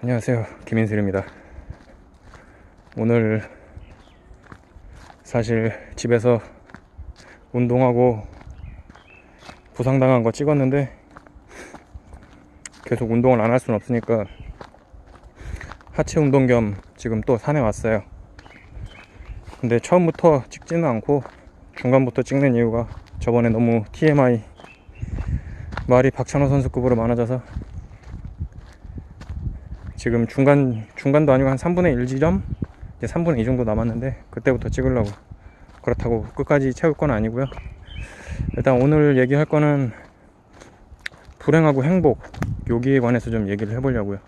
안녕하세요, 김인슬입니다. 오늘 사실 집에서 운동하고 부상당한 거 찍었는데 계속 운동을 안 할 수는 없으니까 하체 운동 겸 지금 또 산에 왔어요. 근데 처음부터 찍지는 않고 중간부터 찍는 이유가 저번에 너무 TMI 말이 박찬호 선수급으로 많아져서 지금 중간도 아니고 한 3분의 1 지점? 이제 3분의 2 정도 남았는데 그때부터 찍으려고. 그렇다고 끝까지 채울 건 아니고요. 일단 오늘 얘기할 거는 불행하고 행복, 여기에 관해서 좀 얘기를 해보려고요.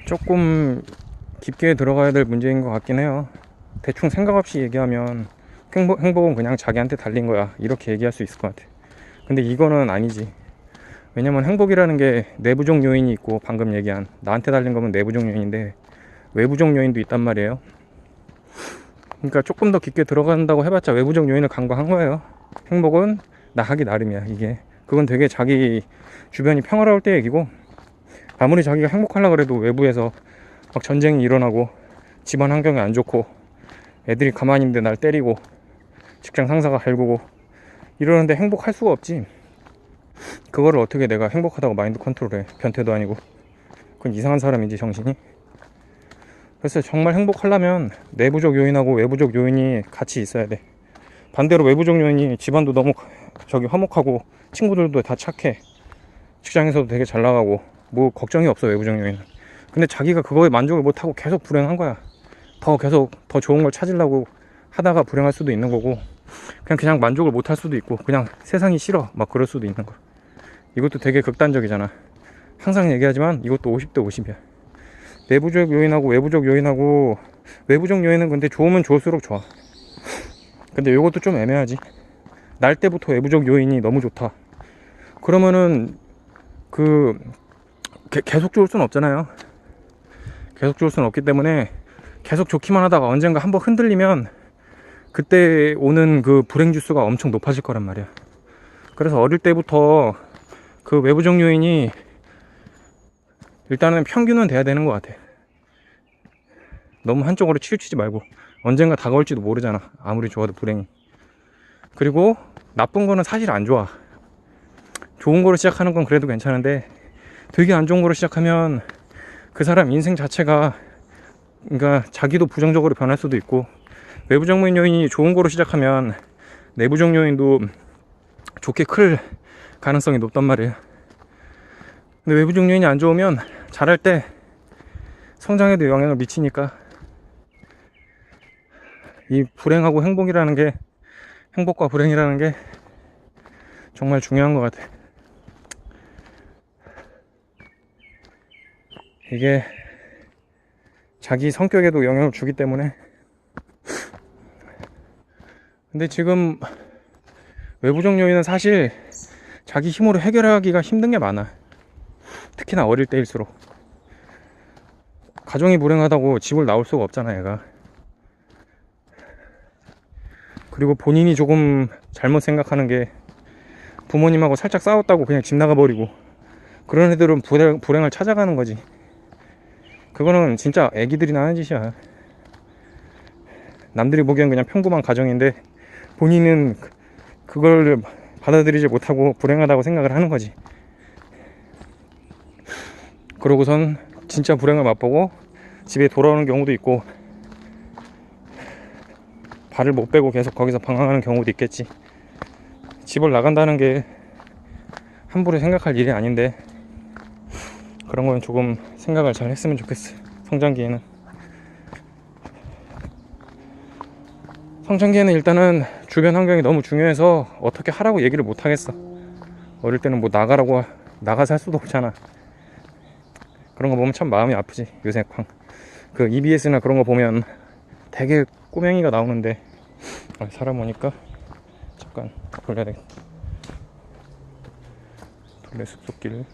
조금 깊게 들어가야 될 문제인 것 같긴 해요. 대충 생각 없이 얘기하면 행복은 그냥 자기한테 달린 거야, 이렇게 얘기할 수 있을 것 같아. 근데 이거는 아니지. 왜냐면 행복이라는 게 내부적 요인이 있고, 방금 얘기한 나한테 달린 거면 내부적 요인인데 외부적 요인도 있단 말이에요. 그러니까 조금 더 깊게 들어간다고 해봤자 외부적 요인을 간과한 거예요. 행복은 나 하기 나름이야. 이게 그건 되게 자기 주변이 평화로울 때 얘기고, 아무리 자기가 행복하려고 해도 외부에서 막 전쟁이 일어나고 집안 환경이 안 좋고 애들이 가만히 있는데 날 때리고 직장 상사가 갈구고 이러는데 행복할 수가 없지. 그거를 어떻게 내가 행복하다고 마인드 컨트롤해. 변태도 아니고. 그건 이상한 사람이지, 정신이. 그래서 정말 행복하려면 내부적 요인하고 외부적 요인이 같이 있어야 돼. 반대로 외부적 요인이 집안도 너무 화목하고 친구들도 다 착해, 직장에서도 되게 잘 나가고 뭐 걱정이 없어, 외부적 요인은. 근데 자기가 그거에 만족을 못하고 계속 불행한 거야. 계속 더 좋은 걸 찾으려고 하다가 불행할 수도 있는 거고, 그냥 만족을 못할 수도 있고, 그냥 세상이 싫어 막 그럴 수도 있는 거야. 이것도 되게 극단적이잖아. 항상 얘기하지만 이것도 50대 50이야. 내부적 요인하고 외부적 요인하고, 외부적 요인은 근데 좋으면 좋을수록 좋아. 근데 이것도 좀 애매하지. 날 때부터 외부적 요인이 너무 좋다 그러면은 계속 좋을 수는 없잖아요. 계속 좋을 수는 없기 때문에 계속 좋기만 하다가 언젠가 한번 흔들리면 그때 오는 그 불행 지수가 엄청 높아질 거란 말이야. 그래서 어릴 때부터 그 외부적 요인이 일단은 평균은 돼야 되는 것 같아. 너무 한쪽으로 치우치지 말고. 언젠가 다가올지도 모르잖아, 아무리 좋아도 불행이. 그리고 나쁜 거는 사실 안 좋아. 좋은 거로 시작하는 건 그래도 괜찮은데 되게 안 좋은 거로 시작하면 그 사람 인생 자체가, 그러니까 자기도 부정적으로 변할 수도 있고, 외부적 요인이 좋은 거로 시작하면 내부적 요인도 좋게 클 가능성이 높단 말이에요. 근데 외부적 요인이 안 좋으면 자랄 때 성장에도 영향을 미치니까 이 불행하고 행복이라는 게, 행복과 불행이라는 게 정말 중요한 것 같아. 이게 자기 성격에도 영향을 주기 때문에. 근데 지금 외부적 요인은 사실 자기 힘으로 해결하기가 힘든 게 많아. 특히나 어릴 때일수록. 가정이 불행하다고 집을 나올 수가 없잖아, 얘가. 그리고 본인이 조금 잘못 생각하는 게, 부모님하고 살짝 싸웠다고 그냥 집 나가버리고, 그런 애들은 불행을 찾아가는 거지. 그거는 진짜 애기들이나 하는 짓이야. 남들이 보기엔 그냥 평범한 가정인데 본인은 그걸 받아들이지 못하고 불행하다고 생각을 하는 거지. 그러고선 진짜 불행을 맛보고 집에 돌아오는 경우도 있고, 발을 못 빼고 계속 거기서 방황하는 경우도 있겠지. 집을 나간다는 게 함부로 생각할 일이 아닌데 그런 건 조금 생각을 잘 했으면 좋겠어. 성장기에는 일단은 주변 환경이 너무 중요해서 어떻게 하라고 얘기를 못 하겠어. 어릴 때는 뭐 나가서 할 수도 없잖아. 그런 거 보면 참 마음이 아프지. 요새 그 EBS나 그런 거 보면 되게 꼬맹이가 나오는데, 사람 오니까 잠깐 돌려야 되겠다. 동네 숲속길.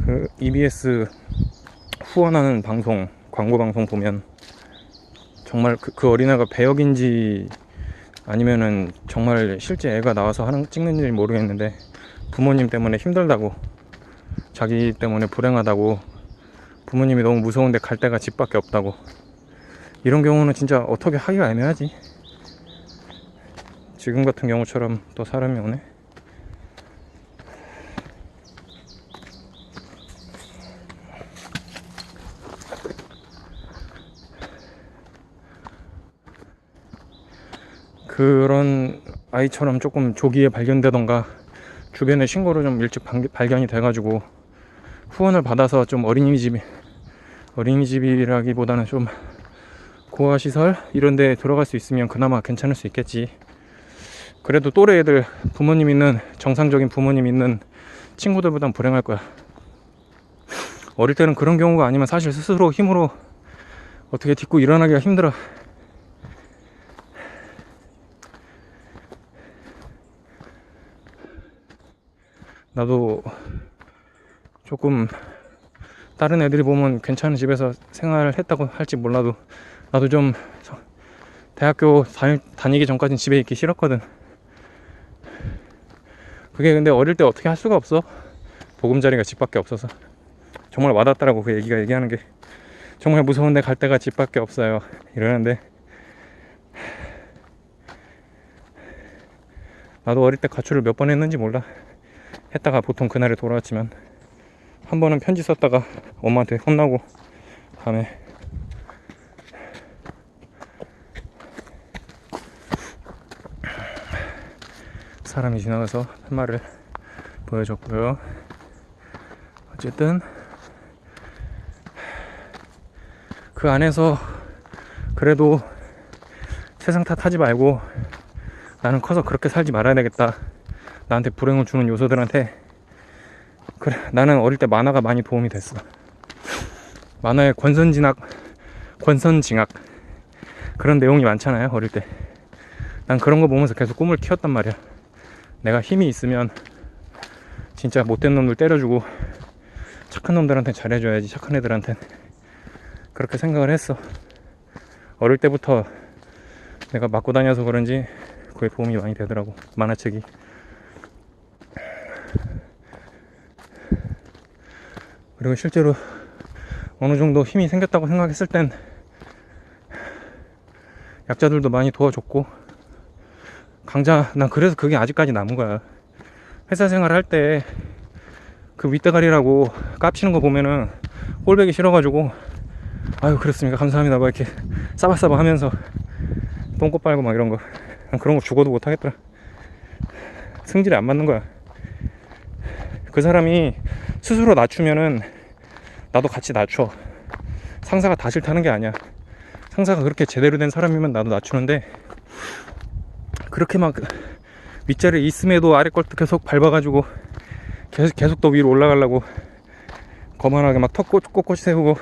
그 EBS 후원하는 방송, 광고 방송 보면 정말 그 어린애가 배역인지 아니면은 정말 실제 애가 나와서 찍는지 모르겠는데, 부모님 때문에 힘들다고, 자기 때문에 불행하다고, 부모님이 너무 무서운데 갈 데가 집밖에 없다고, 이런 경우는 진짜 어떻게 하기가 애매하지. 지금 같은 경우처럼 또 사람이 오네. 그런 아이처럼 조금 조기에 발견되던가, 주변에 신고를 좀 일찍 발견이 돼가지고 후원을 받아서 좀 어린이집이라기보다는 좀 고아시설 이런 데 들어갈 수 있으면 그나마 괜찮을 수 있겠지. 그래도 또래 애들, 부모님 있는, 정상적인 부모님 있는 친구들보단 불행할 거야. 어릴 때는 그런 경우가 아니면 사실 스스로 힘으로 어떻게 딛고 일어나기가 힘들어. 나도 조금 다른 애들이 보면 괜찮은 집에서 생활을 했다고 할지 몰라도, 나도 좀 대학교 다니기 전까지는 집에 있기 싫었거든. 그게 근데 어릴 때 어떻게 할 수가 없어. 보금자리가 집밖에 없어서. 정말 와닿더라고, 그 얘기하는 게. 정말 무서운데 갈 데가 집밖에 없어요 이러는데, 나도 어릴 때 가출을 몇 번 했는지 몰라. 했다가 보통 그날에 돌아왔지만, 한 번은 편지 썼다가 엄마한테 혼나고, 다음에 사람이 지나가서 한 말을 보여줬고요. 어쨌든 그 안에서 그래도 세상 탓하지 말고, 나는 커서 그렇게 살지 말아야 되겠다, 나한테 불행을 주는 요소들한테. 그래, 나는 어릴 때 만화가 많이 도움이 됐어. 만화에 권선징악 그런 내용이 많잖아요, 어릴 때. 난 그런 거 보면서 계속 꿈을 키웠단 말이야. 내가 힘이 있으면 진짜 못된 놈들 때려주고 착한 놈들한테 잘해줘야지, 착한 애들한텐. 그렇게 생각을 했어. 어릴 때부터 내가 맞고 다녀서 그런지 그게 도움이 많이 되더라고, 만화책이. 그리고 실제로 어느 정도 힘이 생겼다고 생각했을 땐 약자들도 많이 도와줬고, 난 그래서 그게 아직까지 남은 거야. 회사 생활 할 때 그 윗대가리라고 깝치는 거 보면은 꼴보기 싫어가지고, 아유 그렇습니까, 감사합니다 막 이렇게 싸바싸바 하면서 똥꼬 빨고 막 이런 거, 그런 거 죽어도 못 하겠더라. 승질이 안 맞는 거야. 그 사람이 스스로 낮추면은 나도 같이 낮춰. 상사가 다 싫다는 게 아니야. 상사가 그렇게 제대로 된 사람이면 나도 낮추는데, 그렇게 막 윗자리에 있음에도 아래 걸 계속 밟아가지고 계속 더 위로 올라가려고 거만하게 막 턱 꼿꼿이 세우고,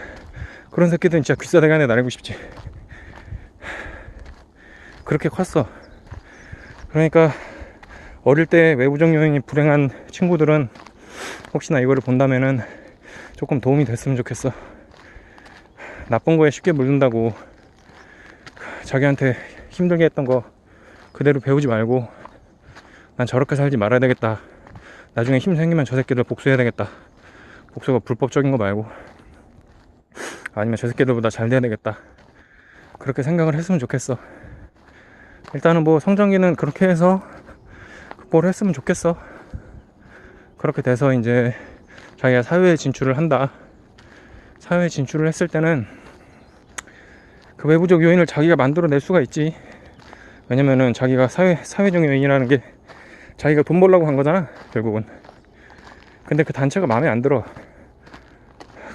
그런 새끼들은 진짜 귀싸대간에 나르고 싶지. 그렇게 컸어. 그러니까 어릴 때 외부적 요인이 불행한 친구들은 혹시나 이거를 본다면은 조금 도움이 됐으면 좋겠어. 나쁜 거에 쉽게 물든다고 자기한테 힘들게 했던 거 그대로 배우지 말고, 난 저렇게 살지 말아야 되겠다, 나중에 힘 생기면 저 새끼들 복수해야 되겠다, 복수가 불법적인 거 말고, 아니면 저 새끼들보다 잘 돼야 되겠다, 그렇게 생각을 했으면 좋겠어. 일단은 뭐 성장기는 그렇게 해서 극복을 했으면 좋겠어. 그렇게 돼서 이제 자기가 사회에 진출을 한다. 사회에 진출을 했을 때는 그 외부적 요인을 자기가 만들어낼 수가 있지. 왜냐면은 자기가 사회적 요인이라는 게 자기가 돈 벌려고 한 거잖아, 결국은. 근데 그 단체가 마음에 안 들어.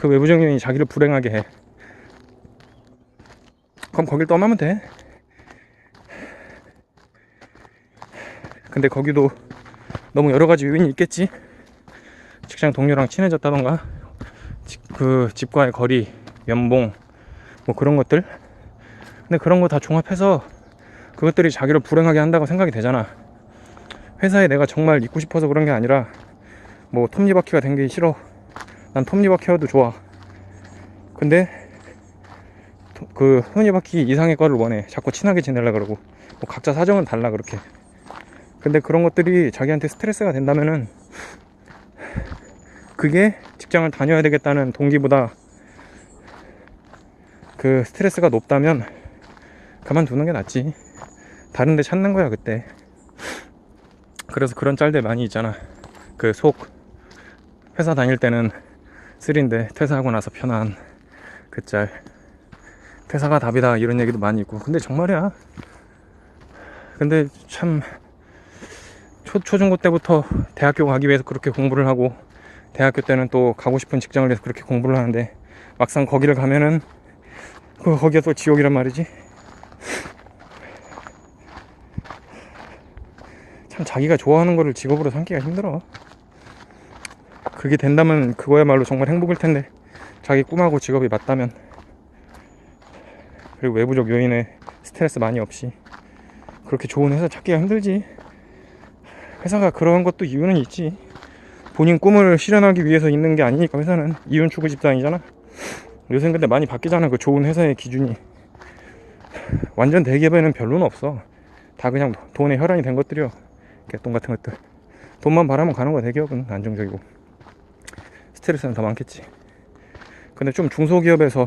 그 외부적 요인이 자기를 불행하게 해. 그럼 거길 떠나면 돼. 근데 거기도 너무 여러 가지 요인이 있겠지. 직장 동료랑 친해졌다던가, 그 집과의 거리, 연봉, 뭐 그런 것들. 근데 그런 거 다 종합해서 그것들이 자기를 불행하게 한다고 생각이 되잖아. 회사에 내가 정말 있고 싶어서 그런 게 아니라, 뭐 톱니바퀴가 된 게 싫어. 난 톱니바퀴여도 좋아. 근데 그 손이바퀴 이상의 거를 원해. 자꾸 친하게 지내려 그러고. 뭐 각자 사정은 달라 그렇게. 근데 그런 것들이 자기한테 스트레스가 된다면은 그게 직장을 다녀야 되겠다는 동기보다 그 스트레스가 높다면 가만두는 게 낫지. 다른 데 찾는 거야 그때. 그래서 그런 짤들 많이 있잖아. 그 회사 다닐 때는 쓰린데 퇴사하고 나서 편한 그 짤. 퇴사가 답이다 이런 얘기도 많이 있고. 근데 정말이야. 근데 참 초중고 때부터 대학교 가기 위해서 그렇게 공부를 하고, 대학교 때는 또 가고 싶은 직장을 위해서 그렇게 공부를 하는데 막상 거기를 가면은 거기가 또 지옥이란 말이지. 참 자기가 좋아하는 거를 직업으로 삼기가 힘들어. 그게 된다면 그거야말로 정말 행복일 텐데, 자기 꿈하고 직업이 맞다면. 그리고 외부적 요인에 스트레스 많이 없이 그렇게 좋은 회사 찾기가 힘들지. 회사가 그런 것도 이유는 있지. 본인 꿈을 실현하기 위해서 있는 게 아니니까. 회사는 이윤 추구 집단이잖아. 요새 근데 많이 바뀌잖아. 그 좋은 회사의 기준이. 완전 대기업에는 별로는 없어. 다 그냥 돈에 혈안이 된 것들이요. 개똥 같은 것들. 돈만 바라면 가는 거야. 대기업은 안정적이고 스트레스는 더 많겠지. 근데 좀 중소기업에서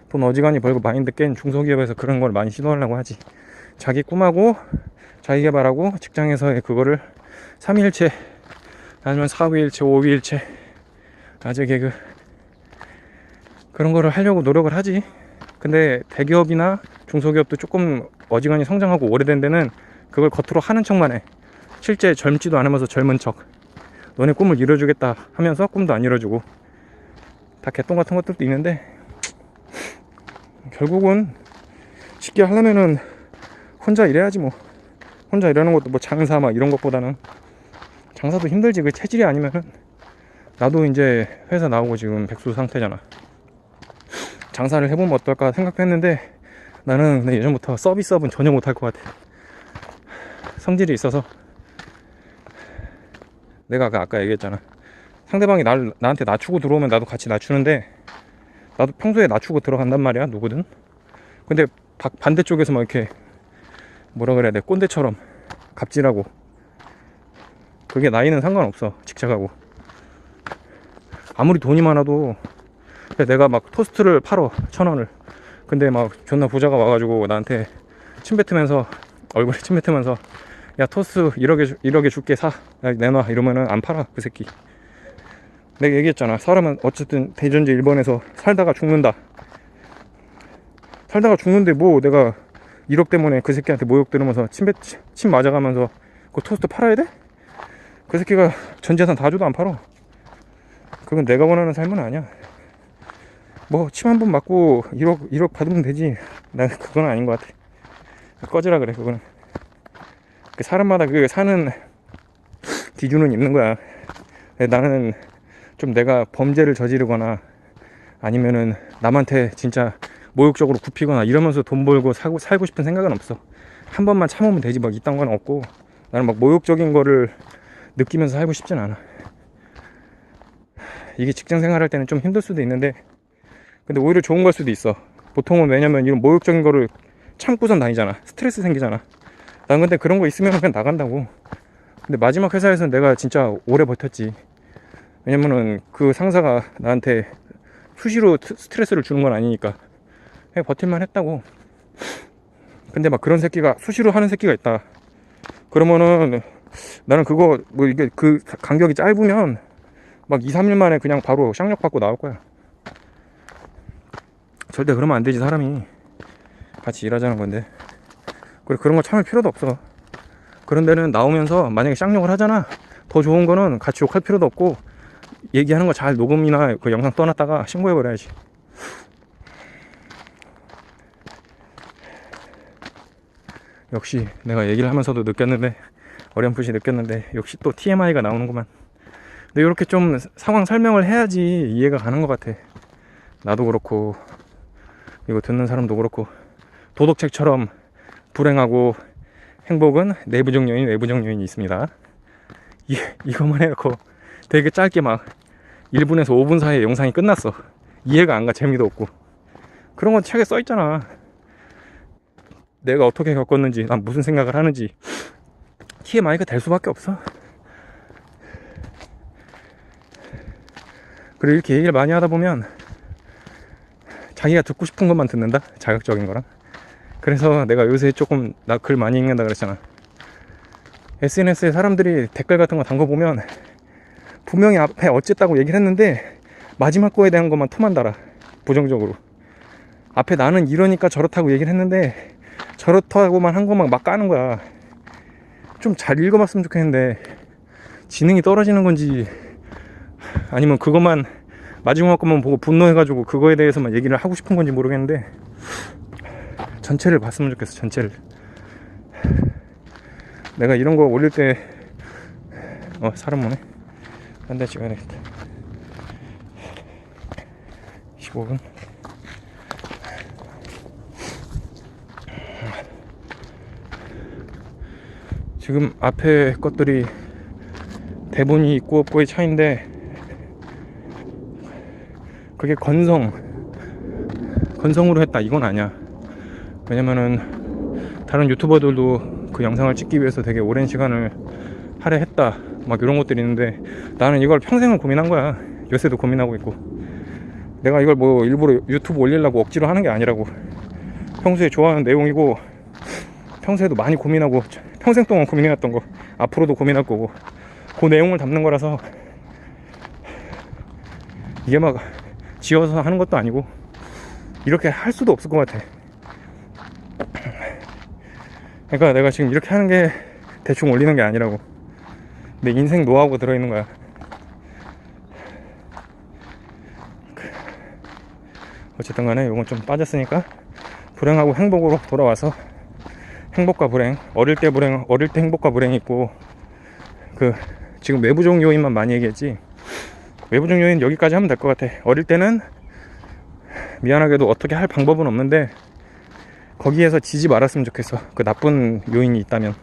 돈 어지간히 벌고 마인드 깬 중소기업에서 그런 걸 많이 시도하려고 하지. 자기 꿈하고 자기 개발하고 직장에서의 그거를 3일체 아니면 4일체 5일체 아재 개그 그런 거를 하려고 노력을 하지. 근데 대기업이나 중소기업도 조금 어지간히 성장하고 오래된 데는 그걸 겉으로 하는 척만 해. 실제 젊지도 않으면서 젊은 척. 너네 꿈을 이뤄주겠다 하면서 꿈도 안 이뤄주고. 다 개똥 같은 것들도 있는데, 결국은 쉽게 하려면은 혼자 일해야지 뭐. 혼자 일하는 것도 뭐 장사 막 이런 것보다는, 장사도 힘들지. 그 체질이 아니면은. 나도 이제 회사 나오고 지금 백수 상태잖아. 장사를 해보면 어떨까 생각했는데 나는 근데 예전부터 서비스업은 전혀 못할 것 같아. 성질이 있어서. 내가 아까 얘기했잖아. 상대방이 나한테 낮추고 들어오면 나도 같이 낮추는데, 나도 평소에 낮추고 들어간단 말이야 누구든. 근데 반대쪽에서 막 이렇게 뭐라 그래야 돼, 꼰대처럼 갑질하고. 그게 나이는 상관없어. 직책하고 아무리 돈이 많아도. 내가 막 토스트를 팔어 1,000원을. 근데 막 존나 부자가 와가지고 나한테 침뱉으면서, 얼굴에 침뱉으면서 야 토스트 1억에 줄게 사, 야, 내놔 이러면은 안 팔아 그 새끼. 내가 얘기했잖아. 사람은 어쨌든 대전제 1번에서 살다가 죽는다. 살다가 죽는데 뭐 내가 1억 때문에 그 새끼한테 모욕 들으면서 침 맞아가면서 그 토스트 팔아야 돼? 그 새끼가 전 재산 다 줘도 안 팔어. 그건 내가 원하는 삶은 아니야. 뭐 침 한 번 맞고 1억 받으면 되지. 난 그건 아닌 것 같아. 꺼지라 그래 그거는. 사람마다 그 사는 기준은 있는 거야. 나는 좀 내가 범죄를 저지르거나 아니면은 남한테 진짜 모욕적으로 굽히거나 이러면서 돈 벌고 살고 싶은 생각은 없어. 한 번만 참으면 되지 막 이딴 건 없고. 나는 막 모욕적인 거를 느끼면서 살고 싶진 않아. 이게 직장 생활할 때는 좀 힘들 수도 있는데, 근데 오히려 좋은 걸 수도 있어. 보통은 왜냐면 이런 모욕적인 거를 참고선 다니잖아. 스트레스 생기잖아. 난 근데 그런 거 있으면 그냥 나간다고. 근데 마지막 회사에서는 내가 진짜 오래 버텼지. 왜냐면은 그 상사가 나한테 수시로 스트레스를 주는 건 아니니까 그냥 버틸만 했다고. 근데 막 그런 새끼가 수시로 하는 새끼가 있다. 그러면은 나는 그거 뭐 이게 그 간격이 짧으면 막 2, 3일 만에 그냥 바로 쌍욕 받고 나올 거야. 절대 그러면 안 되지. 사람이 같이 일하자는 건데. 그리고 그런 거 참을 필요도 없어. 그런 데는 나오면서 만약에 쌍욕을 하잖아. 더 좋은 거는 같이 욕할 필요도 없고, 얘기하는 거 잘 녹음이나 그 영상 떠났다가 신고해버려야지. 역시 내가 얘기를 하면서도 느꼈는데, 어렴풋이 느꼈는데, 역시 또 TMI가 나오는구만. 근데 이렇게 좀 상황 설명을 해야지 이해가 가는 것 같아. 나도 그렇고 이거 듣는 사람도 그렇고. 도덕책처럼 불행하고 행복은 내부적 요인, 외부적 요인이 있습니다. 이것만 해놓고 되게 짧게 막 1분에서 5분 사이에 영상이 끝났어. 이해가 안 가. 재미도 없고. 그런 건 책에 써 있잖아. 내가 어떻게 겪었는지, 난 무슨 생각을 하는지 TMI가 될 수밖에 없어. 그리고 이렇게 얘기를 많이 하다 보면 자기가 듣고 싶은 것만 듣는다? 자극적인 거랑. 그래서 내가 요새 조금 나 글 많이 읽는다 그랬잖아. SNS에 사람들이 댓글 같은 거 담궈보면 분명히 앞에 어쨌다고 얘기를 했는데 마지막 거에 대한 것만 토만 달아. 부정적으로. 앞에 나는 이러니까 저렇다고 얘기를 했는데 저렇다고만 한 것만 막 까는 거야. 좀 잘 읽어봤으면 좋겠는데 지능이 떨어지는 건지 아니면 그것만 마지막 것만 보고 분노해가지고 그거에 대해서만 얘기를 하고 싶은 건지 모르겠는데 전체를 봤으면 좋겠어. 전체를. 내가 이런 거 올릴 때 사람 오네. 한 대 찍어야 되겠다. 15분. 지금 앞에 것들이 대본이 있고 없고의 차이인데 그게 건성으로 했다 이건 아니야. 왜냐면은 다른 유튜버들도 그 영상을 찍기 위해서 되게 오랜 시간을 할애했다 막 이런 것들이 있는데 나는 이걸 평생을 고민한 거야. 요새도 고민하고 있고. 내가 이걸 뭐 일부러 유튜브 올리려고 억지로 하는 게 아니라고. 평소에 좋아하는 내용이고 평소에도 많이 고민하고 평생 동안 고민해왔던 거 앞으로도 고민할 거고 그 내용을 담는 거라서 이게 막 지어서 하는 것도 아니고 이렇게 할 수도 없을 것 같아. 그러니까 내가 지금 이렇게 하는 게 대충 올리는 게 아니라고. 내 인생 노하우가 들어있는 거야. 어쨌든 간에 이건 좀 빠졌으니까 불행하고 행복으로 돌아와서 행복과 불행, 어릴 때 행복과 불행이 있고 지금 외부적 요인만 많이 얘기했지 외부적 요인 여기까지 하면 될 것 같아. 어릴 때는 미안하게도 어떻게 할 방법은 없는데 거기에서 지지 말았으면 좋겠어. 그 나쁜 요인이 있다면.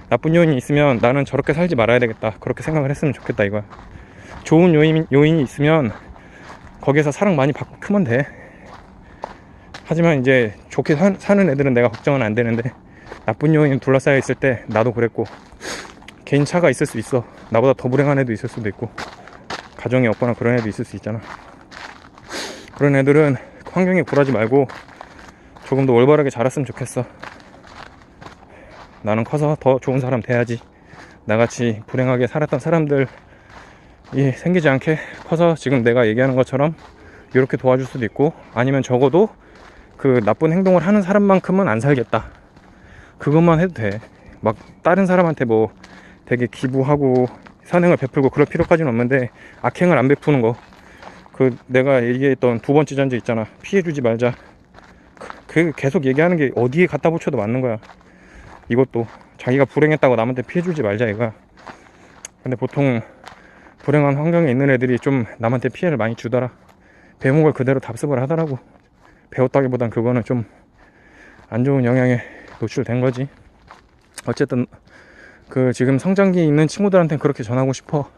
나쁜 요인이 있으면 나는 저렇게 살지 말아야 되겠다 그렇게 생각을 했으면 좋겠다 이거야. 좋은 요인이 있으면 거기에서 사랑 많이 받고 크면 돼. 하지만 이제 좋게 사는 애들은 내가 걱정은 안 되는데 나쁜 요인 둘러싸여 있을 때 나도 그랬고 개인차가 있을 수 있어. 나보다 더 불행한 애도 있을 수도 있고 가정이 없거나 그런 애도 있을 수 있잖아. 그런 애들은 환경에 굴하지 말고 조금 더 올바르게 자랐으면 좋겠어. 나는 커서 더 좋은 사람 돼야지. 나같이 불행하게 살았던 사람들이 생기지 않게 커서 지금 내가 얘기하는 것처럼 이렇게 도와줄 수도 있고 아니면 적어도 그 나쁜 행동을 하는 사람만큼은 안 살겠다 그것만 해도 돼. 막 다른 사람한테 뭐 되게 기부하고 선행을 베풀고 그럴 필요까지는 없는데 악행을 안 베푸는 거. 내가 얘기했던 두 번째 전제 있잖아. 피해주지 말자. 그 계속 얘기하는 게 어디에 갖다 붙여도 맞는 거야. 이것도 자기가 불행했다고 남한테 피해주지 말자 이거야. 근데 보통 불행한 환경에 있는 애들이 좀 남한테 피해를 많이 주더라. 배운 걸 그대로 답습을 하더라고. 배웠다기보단 그거는 좀 안 좋은 영향에 노출된 거지. 어쨌든 지금 성장기에 있는 친구들한테는 그렇게 전하고 싶어.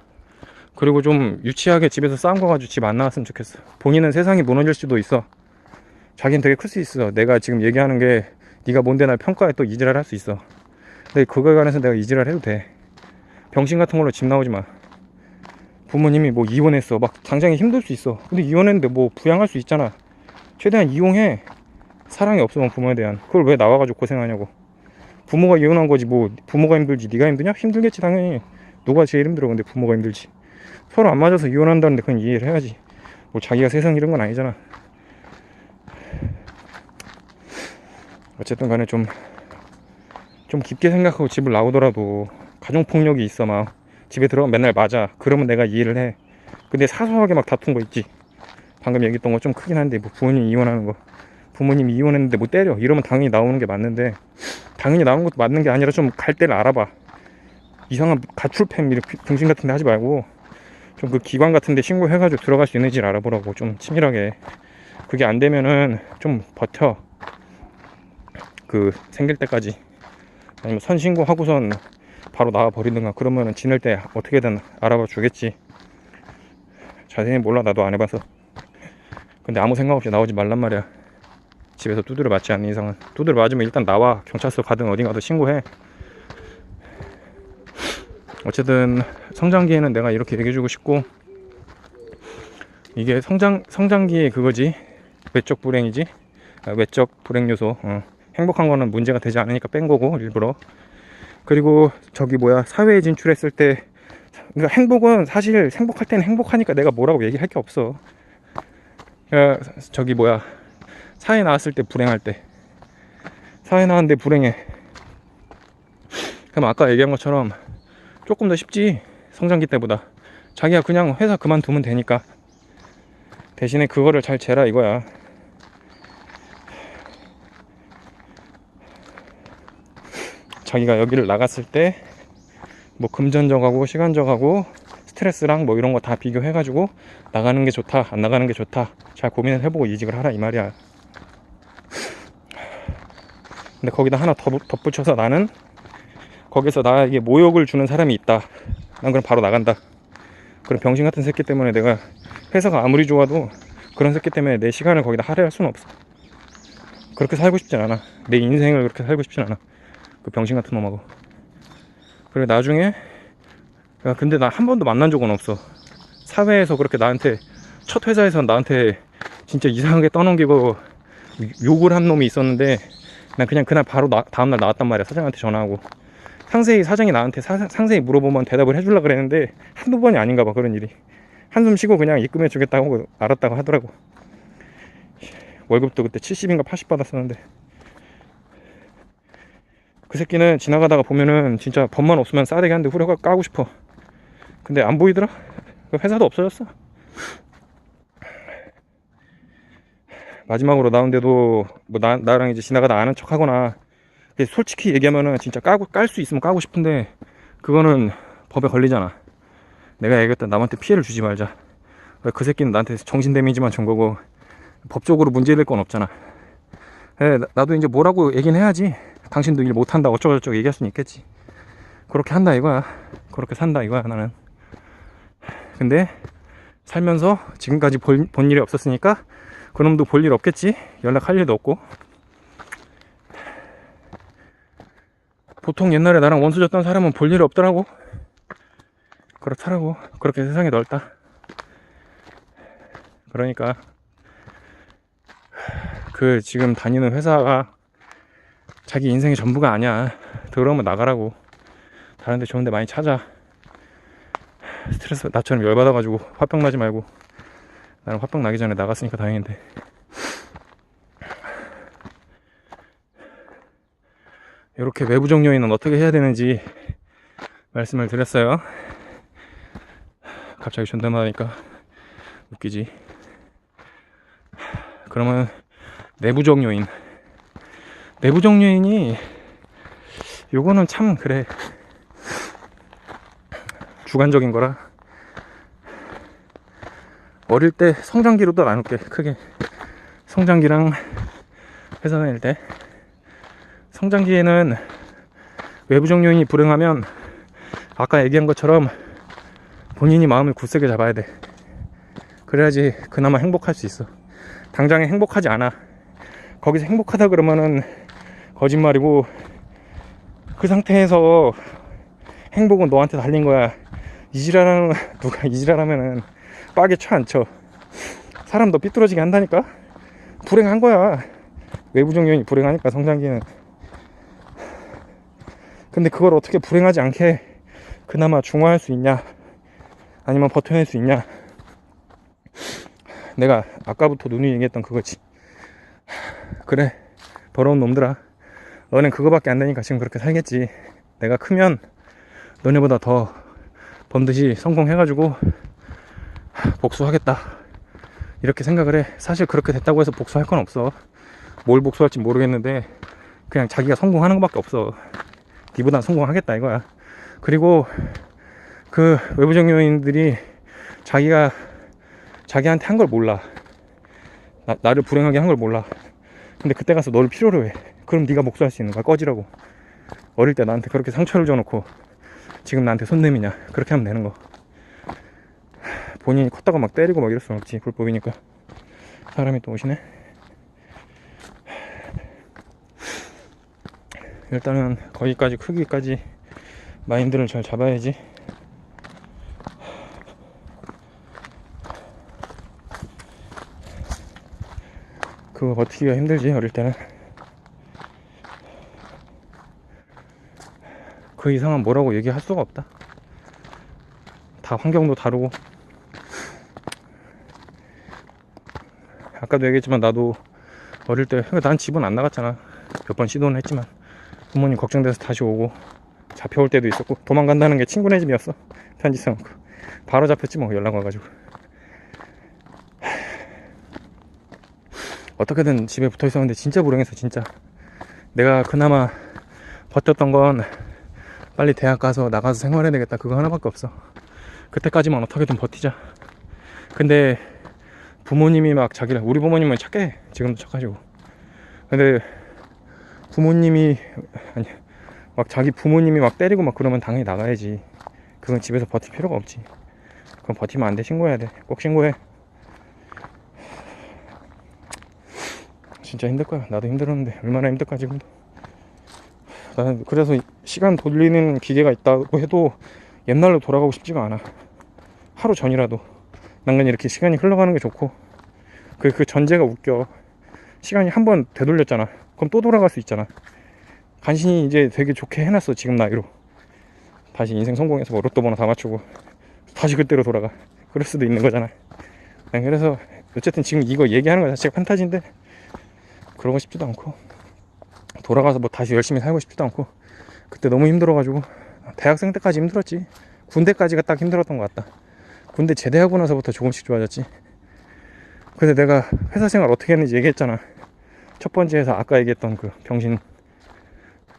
그리고 좀 유치하게 집에서 싸움 거가지고 집 안 나왔으면 좋겠어. 본인은 세상이 무너질 수도 있어. 자기는 되게 클 수 있어. 내가 지금 얘기하는 게 네가 뭔데 날 평가해 또 이지랄 할 수 있어. 근데 그거에 관해서 내가 이지랄 해도 돼. 병신 같은 걸로 집 나오지 마. 부모님이 뭐 이혼했어 막 당장에 힘들 수 있어. 근데 이혼했는데 뭐 부양할 수 있잖아. 최대한 이용해. 사랑이 없으면 부모에 대한. 그걸 왜 나와가지고 고생하냐고. 부모가 이혼한 거지 뭐 부모가 힘들지 네가 힘드냐? 힘들겠지 당연히. 누가 제일 힘들어. 근데 부모가 힘들지. 서로 안 맞아서 이혼한다는데 그건 이해를 해야지. 뭐 자기가 세상 이런 건 아니잖아. 어쨌든 간에 좀 깊게 생각하고 집을 나오더라도 가정폭력이 있어 막 집에 들어가면 맨날 맞아. 그러면 내가 이해를 해. 근데 사소하게 막 다툰 거 있지. 방금 얘기했던 거 좀 크긴 한데 뭐 부모님 이혼하는 거 부모님이 이혼했는데 뭐 때려 이러면 당연히 나오는 게 맞는데 당연히 나오는 것도 맞는 게 아니라 좀 갈 때를 알아봐. 이상한 가출팸 이렇게 등신 같은 데 하지 말고 좀 그 기관 같은 데 신고해가지고 들어갈 수 있는지를 알아보라고. 좀 치밀하게. 그게 안 되면은 좀 버텨. 생길 때까지. 아니면 선신고하고선 바로 나와버리든가 그러면은 지낼 때 어떻게든 알아봐 주겠지. 자세히 몰라 나도 안 해봐서. 근데 아무 생각 없이 나오지 말란 말이야. 집에서 두드려 맞지 않는 이상은. 두드려 맞으면 일단 나와. 경찰서 가든 어디 가든 신고해. 어쨌든 성장기에는 내가 이렇게 얘기해주고 싶고, 이게 성장기에 그거지, 외적 불행이지, 외적 불행 요소. 행복한 거는 문제가 되지 않으니까 뺀 거고, 일부러. 그리고 저기 뭐야, 사회에 진출했을 때, 그러니까 행복은 사실 행복할 때는 행복하니까 내가 뭐라고 얘기할 게 없어. 그러니까 저기 뭐야, 사회 나왔을 때 불행할 때, 사회 나왔는데 불행해. 그럼 아까 얘기한 것처럼 조금 더 쉽지, 성장기 때보다. 자기가 그냥 회사 그만두면 되니까. 대신에 그거를 잘 재라 이거야. 자기가 여기를 나갔을 때 뭐 금전적하고 시간적하고 스트레스랑 뭐 이런 거 다 비교해가지고 나가는 게 좋다 안 나가는 게 좋다 잘 고민을 해보고 이직을 하라 이 말이야. 근데 거기다 하나 덧붙여서, 나는 거기서 나에게 모욕을 주는 사람이 있다, 난 그럼 바로 나간다. 그런 병신 같은 새끼 때문에 내가, 회사가 아무리 좋아도 그런 새끼 때문에 내 시간을 거기다 할애할 수는 없어. 그렇게 살고 싶진 않아. 내 인생을 그렇게 살고 싶진 않아, 그 병신 같은 놈하고. 그리고 나중에, 근데 나 한 번도 만난 적은 없어. 사회에서 그렇게 나한테, 첫 회사에서 나한테 진짜 이상하게 떠넘기고 욕을 한 놈이 있었는데, 난 그냥 그날 바로 다음날 나왔단 말이야. 사장한테 전화하고. 사장이 나한테 상세히 물어보면 대답을 해주려고 그랬는데 한두 번이 아닌가 봐, 그런 일이. 한숨 쉬고 그냥 입금해 주겠다고 알았다고 하더라고. 월급도 그때 70인가 80 받았었는데. 그 새끼는 지나가다가 보면은 진짜 법만 없으면 싸대기 한 대 후려가 까고 싶어. 근데 안 보이더라. 회사도 없어졌어. 마지막으로 나온데도 뭐 나랑 이제 지나가다 아는 척 하거나, 솔직히 얘기하면은 진짜 깔 수 있으면 까고 싶은데, 그거는 법에 걸리잖아. 내가 얘기했다, 남한테 피해를 주지 말자. 그 새끼는 나한테 정신 데미지만 준 거고 법적으로 문제될 건 없잖아. 나도 이제 뭐라고 얘기는 해야지. 당신도 일 못한다 어쩌고저쩌고 얘기할 수는 있겠지. 그렇게 한다 이거야. 그렇게 산다 이거야 나는. 근데 살면서 지금까지 본 일이 없었으니까 그놈도 볼 일 없겠지. 연락할 일도 없고. 보통 옛날에 나랑 원수 졌던 사람은 볼 일이 없더라고. 그렇더라고. 그렇게 세상이 넓다. 그러니까 그 지금 다니는 회사가 자기 인생의 전부가 아니야. 더러우면 나가라고. 다른 데 좋은 데 많이 찾아. 스트레스 나처럼 열받아가지고 화병 나지 말고. 나는 화병 나기 전에 나갔으니까 다행인데. 이렇게 외부적 요인은 어떻게 해야 되는지 말씀을 드렸어요. 갑자기 존댓말하니까 웃기지. 그러면 내부적 요인. 내부적 요인이 요거는 참 그래, 주관적인 거라. 어릴 때 성장기로도 나눌게. 크게 성장기랑 회사 다닐 때. 성장기에는 외부적 요인이 불행하면 아까 얘기한 것처럼 본인이 마음을 굳세게 잡아야 돼. 그래야지 그나마 행복할 수 있어. 당장에 행복하지 않아. 거기서 행복하다 그러면은 거짓말이고, 그 상태에서 행복은 너한테 달린 거야. 이지랄하는, 누가 이지랄하면은 빡에 쳐 안 쳐. 사람 너 삐뚤어지게 한다니까. 불행한 거야. 외부적 요인이 불행하니까 성장기는. 근데 그걸 어떻게 불행하지 않게 그나마 중화할 수 있냐, 아니면 버텨낼 수 있냐. 내가 아까부터 누누이 얘기했던 그거지. 그래, 더러운 놈들아, 너넨 그거밖에 안 되니까 지금 그렇게 살겠지. 내가 크면 너네보다 더 번듯이 성공해가지고 복수하겠다, 이렇게 생각을 해. 사실 그렇게 됐다고 해서 복수할 건 없어. 뭘 복수할지 모르겠는데 그냥 자기가 성공하는 것밖에 없어. 니보다 성공하겠다 이거야. 그리고 그 외부적 요인들이 자기한테 한 걸 몰라. 나를 불행하게 한 걸 몰라. 근데 그때 가서 너를 필요로 해. 그럼 네가 복수할 수 있는 거야. 꺼지라고. 어릴 때 나한테 그렇게 상처를 줘놓고 지금 나한테 손 내미냐. 그렇게 하면 되는 거. 본인이 컸다고 막 때리고 막 이럴 수는 없지. 불법이니까. 사람이 또 오시네. 일단은 거기까지 크기까지 마인드를 잘 잡아야지. 그거 버티기가 힘들지. 어릴 때는 그 이상은 뭐라고 얘기할 수가 없다. 다 환경도 다르고. 아까도 얘기했지만 나도 어릴 때 난 집은 안 나갔잖아. 몇 번 시도는 했지만 부모님 걱정돼서 다시 오고 잡혀올 때도 있었고, 도망간다는 게 친구네 집이었어. 편지 써놓고 바로 잡혔지 뭐. 연락 와가지고 어떻게든 집에 붙어 있었는데 진짜 불행했어. 진짜 내가 그나마 버텼던 건 빨리 대학 가서 나가서 생활해야 되겠다, 그거 하나밖에 없어. 그때까지만 어떻게든 버티자. 근데 부모님이 막 자기를, 우리 부모님은 착해, 지금도 착하시고. 근데 부모님이, 아니, 막 자기 부모님이 막 때리고 막 그러면 당연히 나가야지. 그건 집에서 버틸 필요가 없지. 그건 버티면 안 돼. 신고해야 돼. 꼭 신고해. 진짜 힘들 거야. 나도 힘들었는데 얼마나 힘들까 지금도. 나는 그래서 시간 돌리는 기계가 있다고 해도 옛날로 돌아가고 싶지가 않아. 하루 전이라도. 난 그냥 이렇게 시간이 흘러가는 게 좋고. 그 전제가 웃겨. 시간이 한 번 되돌렸잖아. 그럼 또 돌아갈 수 있잖아. 간신히 이제 되게 좋게 해놨어, 지금 나이로. 다시 인생 성공해서 뭐 로또 번호 다 맞추고 다시 그때로 돌아가. 그럴 수도 있는 거잖아. 그래서 어쨌든 지금 이거 얘기하는 거 자체가 판타지인데 그러고 싶지도 않고, 돌아가서 뭐 다시 열심히 살고 싶지도 않고. 그때 너무 힘들어가지고. 대학생 때까지 힘들었지. 군대까지가 딱 힘들었던 것 같다. 군대 제대하고 나서부터 조금씩 좋아졌지. 근데 내가 회사 생활 어떻게 했는지 얘기했잖아. 첫 번째에서 아까 얘기했던 그 병신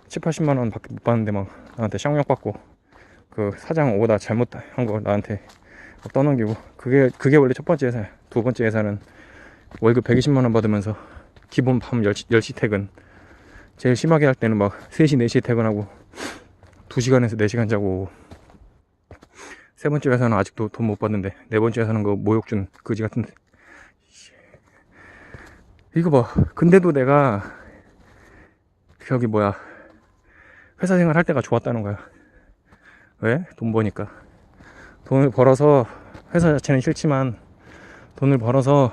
70-80만원 밖에 못 받는데 막 나한테 쌍욕 받고, 그 사장 오다 잘못한 거 나한테 막 떠넘기고. 그게 원래 첫 번째 회사야. 두 번째 회사는 월급 120만원 받으면서 기본 밤 10시 퇴근, 제일 심하게 할 때는 막 3시 4시에 퇴근하고 2시간에서 4시간 자고. 세 번째 회사는 아직도 돈 못 받는데, 네 번째 회사는 그 모욕준 그지 같은데. 이거 봐. 근데도 내가 저기 뭐야, 회사 생활 할 때가 좋았다는 거야. 왜? 돈 버니까. 돈을 벌어서, 회사 자체는 싫지만 돈을 벌어서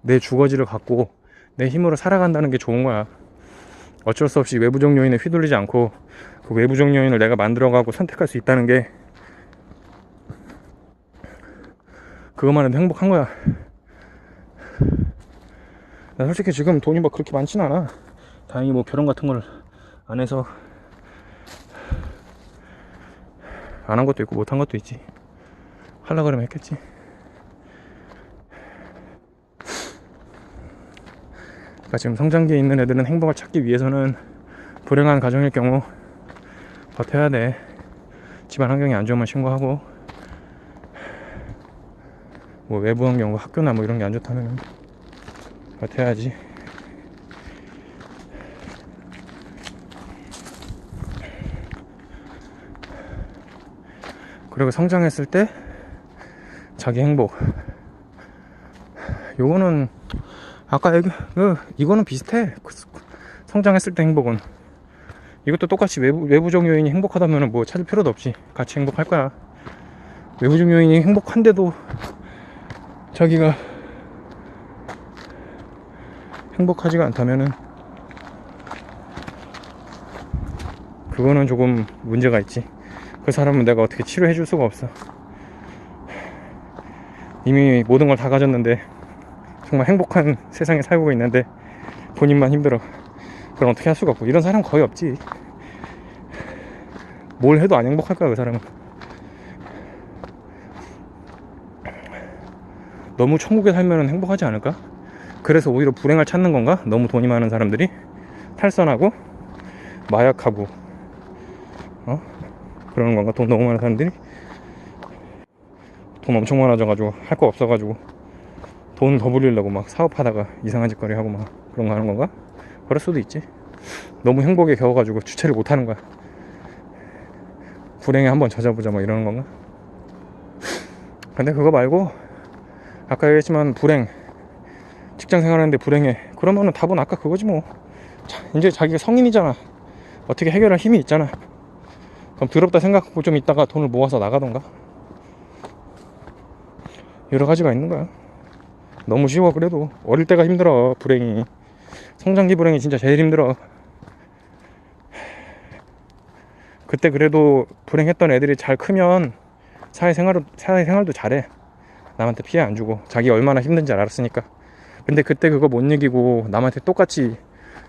내 주거지를 갖고 내 힘으로 살아간다는 게 좋은 거야. 어쩔 수 없이 외부적 요인에 휘둘리지 않고 그 외부적 요인을 내가 만들어가고 선택할 수 있다는 게, 그것만 해도 행복한 거야. 나 솔직히 지금 돈이 막 그렇게 많진 않아. 다행히 뭐 결혼 같은 걸 안 해서 안 한 것도 있고 못 한 것도 있지. 하려 그러면 했겠지. 그러니까 지금 성장기에 있는 애들은 행복을 찾기 위해서는 불행한 가정일 경우 버텨야 돼. 집안 환경이 안 좋으면 신고하고, 뭐 외부 환경, 뭐 학교나 뭐 이런 게 안 좋다면 버텨야지. 그리고 성장했을 때 자기 행복, 요거는 아까 이거는 비슷해. 성장했을 때 행복은 이것도 똑같이 외부적 요인이 행복하다면 뭐 찾을 필요도 없이 같이 행복할 거야. 외부적 요인이 행복한데도 자기가 행복하지가 않다면은 그거는 조금 문제가 있지. 그 사람은 내가 어떻게 치료해 줄 수가 없어. 이미 모든 걸 다 가졌는데, 정말 행복한 세상에 살고 있는데 본인만 힘들어. 그럼 어떻게 할 수가 없고. 이런 사람 거의 없지. 뭘 해도 안 행복할 거야, 그 사람은. 너무 천국에 살면 행복하지 않을까? 그래서 오히려 불행을 찾는 건가? 너무 돈이 많은 사람들이 탈선하고 마약하고 그러는 건가? 돈 너무 많은 사람들이 돈 엄청 많아져가지고 할 거 없어가지고 돈 더 불리려고 막 사업하다가 이상한 짓거리 하고 막 그런 거 하는 건가? 그럴 수도 있지. 너무 행복에 겨워가지고 주체를 못 하는 거야. 불행에 한번 젖어보자 뭐 이러는 건가? 근데 그거 말고 아까 얘기했지만 불행, 직장 생활하는데 불행해. 그러면은 답은 아까 그거지 뭐. 이제 자기가 성인이잖아. 어떻게 해결할 힘이 있잖아. 그럼 더럽다 생각하고 좀 있다가 돈을 모아서 나가던가. 여러 가지가 있는 거야. 너무 쉬워. 그래도 어릴 때가 힘들어. 불행이, 성장기 불행이 진짜 제일 힘들어. 그때 그래도 불행했던 애들이 잘 크면 사회생활도 잘해. 남한테 피해 안 주고 자기 얼마나 힘든지 알았으니까. 근데 그때 그거 못 이기고 남한테 똑같이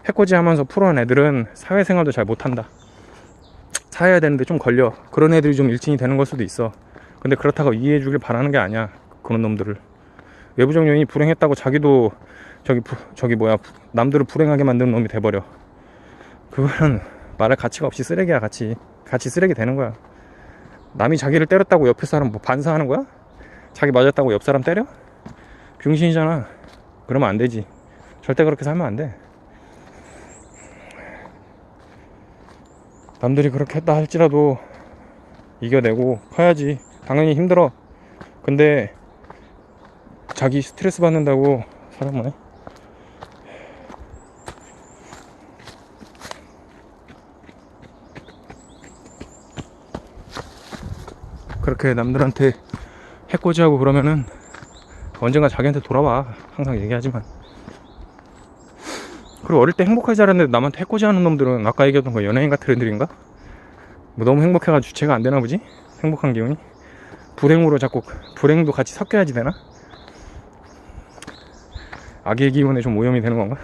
해코지 하면서 풀어낸 애들은 사회생활도 잘 못한다. 사회해야 되는데 좀 걸려. 그런 애들이 좀 일진이 되는 걸 수도 있어. 근데 그렇다고 이해해 주길 바라는 게 아니야. 그런 놈들을. 외부적 요인이 불행했다고 자기도 남들을 불행하게 만드는 놈이 돼버려. 그거는 말할 가치가 없이 쓰레기야. 같이 쓰레기 되는 거야. 남이 자기를 때렸다고 옆에 사람 뭐 반사하는 거야? 자기 맞았다고 옆 사람 때려? 병신이잖아. 그러면 안 되지. 절대 그렇게 살면 안 돼. 남들이 그렇게 했다 할지라도 이겨내고 커야지. 당연히 힘들어. 근데 자기 스트레스 받는다고 사람은 그렇게 남들한테 해코지하고 그러면은 언젠가 자기한테 돌아와. 항상 얘기하지만. 그리고 어릴 때 행복하게 자랐는데 남한테 해코지하는 놈들은 아까 얘기했던 거 연예인 같은 애들인가? 뭐 너무 행복해가지고 주체가 안 되나 보지? 행복한 기운이? 불행으로 자꾸 불행도 같이 섞여야지 되나? 악의 기운에 좀 오염이 되는 건가?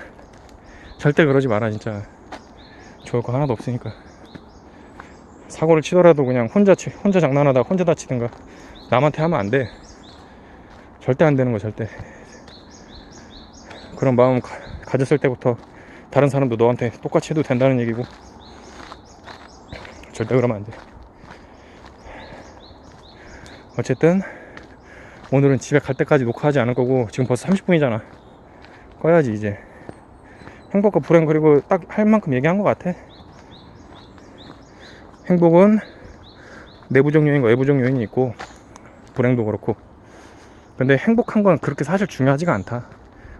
절대 그러지 마라. 진짜 좋을 거 하나도 없으니까. 사고를 치더라도 그냥 혼자 장난하다가 혼자 다치든가. 남한테 하면 안 돼. 절대 안 되는 거. 절대. 그런 마음 가졌을 때부터 다른 사람도 너한테 똑같이 해도 된다는 얘기고. 절대 그러면 안 돼. 어쨌든 오늘은 집에 갈 때까지 녹화하지 않을 거고, 지금 벌써 30분이잖아 꺼야지 이제. 행복과 불행, 그리고 딱 할 만큼 얘기한 것 같아. 행복은 내부적 요인과 외부적 요인이 있고, 불행도 그렇고. 근데 행복한 건 그렇게 사실 중요하지가 않다.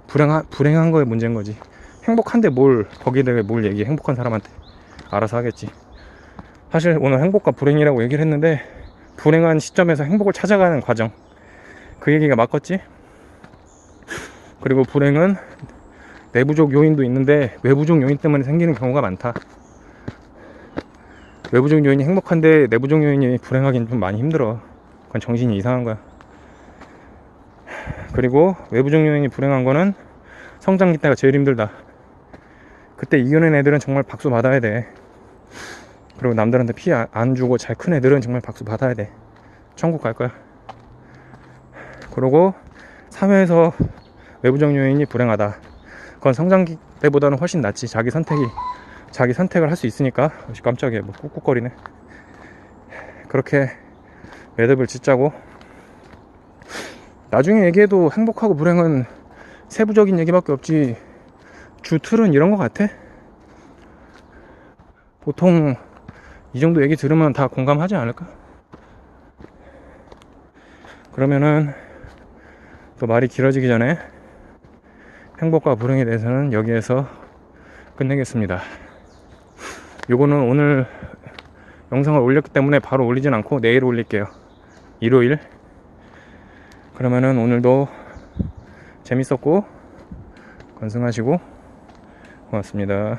불행한 거에 문제인 거지. 행복한데 거기에 대해 뭘 얘기해. 행복한 사람한테 알아서 하겠지. 사실 오늘 행복과 불행이라고 얘기를 했는데, 불행한 시점에서 행복을 찾아가는 과정, 그 얘기가 맞겠지? 그리고 불행은 내부적 요인도 있는데 외부적 요인 때문에 생기는 경우가 많다. 외부적 요인이 행복한데 내부적 요인이 불행하긴 좀 많이 힘들어. 그건 정신이 이상한 거야. 그리고 외부적 요인이 불행한 거는 성장기 때가 제일 힘들다. 그때 이겨낸 애들은 정말 박수 받아야 돼. 그리고 남들한테 피해 안 주고 잘 큰 애들은 정말 박수 받아야 돼. 천국 갈 거야. 그리고 사회에서 외부적 요인이 불행하다. 그건 성장기 때보다는 훨씬 낫지. 자기 선택을 할 수 있으니까. 깜짝이야. 뭐 꾹꾹거리네. 그렇게 매듭을 짓자고. 나중에 얘기해도 행복하고 불행은 세부적인 얘기밖에 없지, 주 틀은 이런 거 같아. 보통 이 정도 얘기 들으면 다 공감하지 않을까? 그러면은 또 말이 길어지기 전에 행복과 불행에 대해서는 여기에서 끝내겠습니다. 요거는 오늘 영상을 올렸기 때문에 바로 올리진 않고 내일 올릴게요. 일요일. 그러면은 오늘도 재밌었고 건승하시고 고맙습니다.